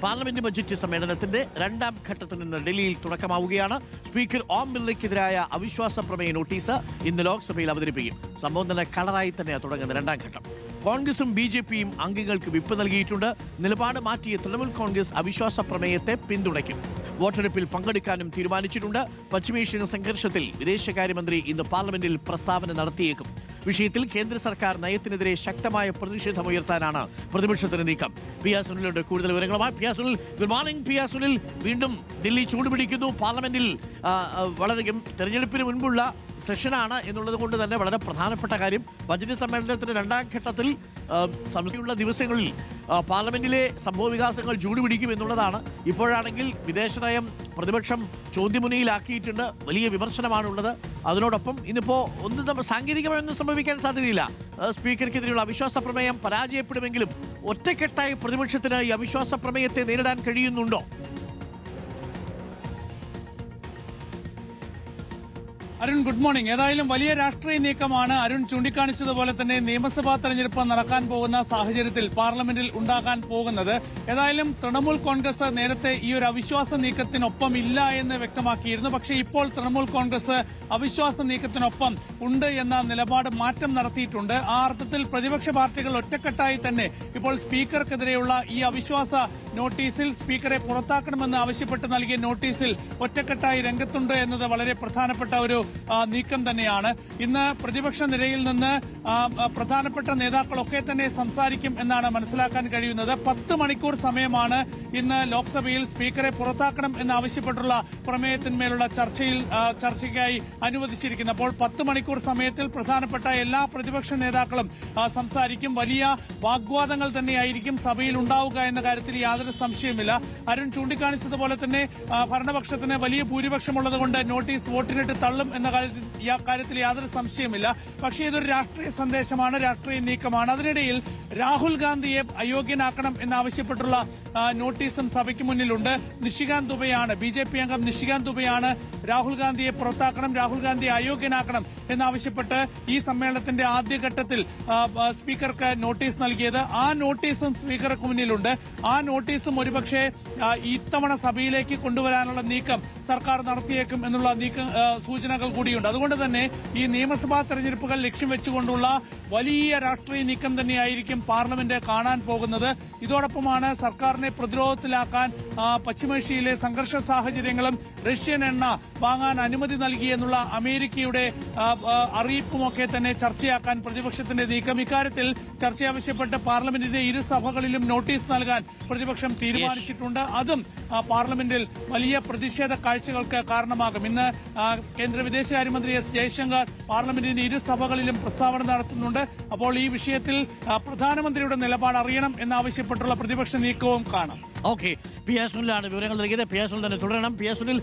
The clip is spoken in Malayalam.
പാർലമെന്റ് ബജറ്റ് സമ്മേളനത്തിന്റെ രണ്ടാം ഘട്ടത്തിൽ നിന്ന് ഡൽഹിയിൽ തുടക്കമാവുകയാണ്. സ്പീക്കർ ഓം ബിർളയ്ക്കെതിരായ അവിശ്വാസ പ്രമേയ നോട്ടീസ് ഇന്ന് ലോക്സഭയിൽ അവതരിപ്പിക്കും. സംഭവം തന്നെ കളറായി തന്നെയാണ് തുടങ്ങുന്നത് രണ്ടാം ഘട്ടം. കോൺഗ്രസും BJPയും അംഗങ്ങൾക്ക് വിപ്പ് നൽകിയിട്ടുണ്ട്. നിലപാട് മാറ്റിയ തൃണമൂൽ കോൺഗ്രസ് അവിശ്വാസ പ്രമേയത്തെ പിന്തുണയ്ക്കും. വോട്ടെടുപ്പിൽ പങ്കെടുക്കാനും തീരുമാനിച്ചിട്ടുണ്ട്. പശ്ചിമേഷ്യൻ സംഘർഷത്തിൽ വിദേശകാര്യമന്ത്രി ഇന്ന് പാർലമെന്റിൽ പ്രസ്താവന നടത്തിയേക്കും. വിഷയത്തിൽ കേന്ദ്ര സർക്കാർ നയത്തിനെതിരെ ശക്തമായ പ്രതിഷേധമുയർത്താനാണ് പ്രതിപക്ഷത്തിന് നീക്കം. പി ആർ സുനിലുണ്ട് കൂടുതൽ വിവരങ്ങളുമായി. P R Sunil, good morning. P R Sunil, വീണ്ടും ദില്ലി ചൂടുപിടിക്കുന്നു. പാർലമെന്റിൽ വളരെയധികം തെരഞ്ഞെടുപ്പിന് മുൻപുള്ള സെഷനാണ് എന്നുള്ളത് കൊണ്ട് തന്നെ വളരെ പ്രധാനപ്പെട്ട കാര്യം ബജറ്റ് സമ്മേളനത്തിന്റെ രണ്ടാം ഘട്ടത്തിൽ സംശയമുള്ള ദിവസങ്ങളിൽ പാർലമെന്റിലെ സംഭവവികാസങ്ങൾ ചൂടുപിടിക്കും എന്നുള്ളതാണ്. ഇപ്പോഴാണെങ്കിൽ വിദേശനയം പ്രതിപക്ഷം ചോദ്യമുനയിലാക്കിയിട്ടുണ്ട്. വലിയ വിമർശനമാണുള്ളത്. അതിനോടൊപ്പം ഇന്നിപ്പോ ഒന്നും സാങ്കേതികമായൊന്നും സംഭവിക്കാൻ സാധ്യതയില്ല. സ്പീക്കർക്കെതിരെയുള്ള അവിശ്വാസ പ്രമേയം പരാജയപ്പെടുമെങ്കിലും ഒറ്റക്കെട്ടായി പ്രതിപക്ഷത്തിന് ഈ അവിശ്വാസ പ്രമേയത്തെ നേരിടാൻ കഴിയുന്നുണ്ടോ? Arun, good morning. ഏതായാലും വലിയ രാഷ്ട്രീയ നീക്കമാണ് അരുൺ ചൂണ്ടിക്കാണിച്ചതുപോലെ തന്നെ നിയമസഭാ തെരഞ്ഞെടുപ്പ് നടക്കാൻ പോകുന്ന സാഹചര്യത്തിൽ പാർലമെന്റിൽ ഉണ്ടാകാൻ പോകുന്നത്. ഏതായാലും തൃണമൂൽ കോൺഗ്രസ് നേരത്തെ ഈ ഒരു അവിശ്വാസ നീക്കത്തിനൊപ്പം ഇല്ല എന്ന് വ്യക്തമാക്കിയിരുന്നു. പക്ഷേ ഇപ്പോൾ തൃണമൂൽ കോൺഗ്രസ് അവിശ്വാസ നീക്കത്തിനൊപ്പം ഉണ്ട് എന്ന നിലപാട് മാറ്റം നടത്തിയിട്ടുണ്ട്. ആ അർത്ഥത്തിൽ പ്രതിപക്ഷ പാർട്ടികൾ ഒറ്റക്കെട്ടായി തന്നെ ഇപ്പോൾ സ്പീക്കർക്കെതിരെയുള്ള ഈ അവിശ്വാസ നോട്ടീസിൽ സ്പീക്കറെ പുറത്താക്കണമെന്ന് ആവശ്യപ്പെട്ട് നൽകിയ നോട്ടീസിൽ ഒറ്റക്കെട്ടായി രംഗത്തുണ്ട് എന്നത് വളരെ പ്രധാനപ്പെട്ട ഒരു നീക്കം തന്നെയാണ്. ഇന്ന് പ്രതിപക്ഷ നിരയിൽ നിന്ന് പ്രധാനപ്പെട്ട നേതാക്കളൊക്കെ തന്നെ സംസാരിക്കും എന്നാണ് മനസ്സിലാക്കാൻ കഴിയുന്നത്. 10 മണിക്കൂർ സമയമാണ് ഇന്ന് ലോക്സഭയിൽ സ്പീക്കറെ പുറത്താക്കണം എന്നാവശ്യപ്പെട്ടുള്ള പ്രമേയത്തിന്മേലുള്ള ചർച്ചയ്ക്കായി അനുവദിച്ചിരിക്കുന്നത്. അപ്പോൾ 10 മണിക്കൂർ സമയത്തിൽ പ്രധാനപ്പെട്ട എല്ലാ പ്രതിപക്ഷ നേതാക്കളും സംസാരിക്കും. വലിയ വാഗ്വാദങ്ങൾ തന്നെയായിരിക്കും സഭയിൽ ഉണ്ടാവുക എന്ന കാര്യത്തിൽ യാതൊരു സംശയവുമില്ല. അരുൺ ചൂണ്ടിക്കാണിച്ചതുപോലെ തന്നെ ഭരണപക്ഷത്തിന് വലിയ ഭൂരിപക്ഷമുള്ളതുകൊണ്ട് നോട്ടീസ് വോട്ടിനിട്ട് തള്ളും എന്ന കാര്യത്തിൽ യാതൊരു സംശയമില്ല. പക്ഷേ ഇതൊരു രാഷ്ട്രീയ സന്ദേശമാണ്, രാഷ്ട്രീയ നീക്കമാണ്. അതിനിടയിൽ രാഹുൽ ഗാന്ധിയെ അയോഗ്യനാക്കണം എന്നാവശ്യപ്പെട്ടുള്ള നോട്ടീസും സഭയ്ക്ക് മുന്നിലുണ്ട്. നിഷികാന്ത് ദുബെയാണ്, BJP അംഗം നിഷികാന്ത് ദുബെയാണ് രാഹുൽ ഗാന്ധിയെ പുറത്താക്കണം, രാഹുൽ ഗാന്ധിയെ അയോഗ്യനാക്കണം എന്നാവശ്യപ്പെട്ട് ഈ സമ്മേളനത്തിന്റെ ആദ്യഘട്ടത്തിൽ സ്പീക്കർക്ക് നോട്ടീസ് നൽകിയത്. ആ നോട്ടീസും സ്പീക്കർക്ക് മുന്നിലുണ്ട്. ആ നോട്ടീസും ഒരുപക്ഷെ ഇത്തവണ സഭയിലേക്ക് കൊണ്ടുവരാനുള്ള നീക്കം സർക്കാർ നടത്തിയേക്കും എന്നുള്ള സൂചനകൾ കൂടിയുണ്ട്. അതുകൊണ്ട് തന്നെ ഈ നിയമസഭാ തെരഞ്ഞെടുപ്പുകൾ ലക്ഷ്യം വെച്ചുകൊണ്ടുള്ള വലിയ രാഷ്ട്രീയ നീക്കം തന്നെയായിരിക്കും പാർലമെന്റ് കാണാൻ പോകുന്നത്. ഇതോടൊപ്പമാണ് സർക്കാരിനെ പ്രതിരോധത്തിലാക്കാൻ പശ്ചിമേഷ്യയിലെ സംഘർഷ സാഹചര്യങ്ങളും റഷ്യൻ എണ്ണ വാങ്ങാൻ അനുമതി നൽകിയെന്നുള്ള അമേരിക്കയുടെ അറിയിപ്പുമൊക്കെ തന്നെ ചർച്ചയാക്കാൻ പ്രതിപക്ഷത്തിന്റെ നീക്കം. ഇക്കാര്യത്തിൽ ചർച്ച ആവശ്യപ്പെട്ട് പാർലമെന്റിന്റെ ഇരു സഭകളിലും നോട്ടീസ് നൽകാൻ പ്രതിപക്ഷം തീരുമാനിച്ചിട്ടുണ്ട്. അതും പാർലമെന്റിൽ വലിയ പ്രതിഷേധ കാഴ്ചകൾക്ക് കാരണമാകും. ഇന്ന് കേന്ദ്ര വിദേശകാര്യമന്ത്രി S. ജയശങ്കർ പാർലമെന്റിന്റെ ഇരു സഭകളിലും പ്രസ്താവന നടത്തുന്നുണ്ട്. അപ്പോൾ ഈ വിഷയത്തിൽ പ്രധാനമന്ത്രിയുടെ നിലപാട് അറിയണം എന്നാവശ്യപ്പെട്ടുള്ള പ്രതിപക്ഷ നീക്കവും കാണാം. ഓക്കെ, പി ആർ സുനിലാണ് വിവരങ്ങൾ നൽകിയത്. പി ആർ സുനിൽ തന്നെ തുടരണം. P R Sunil.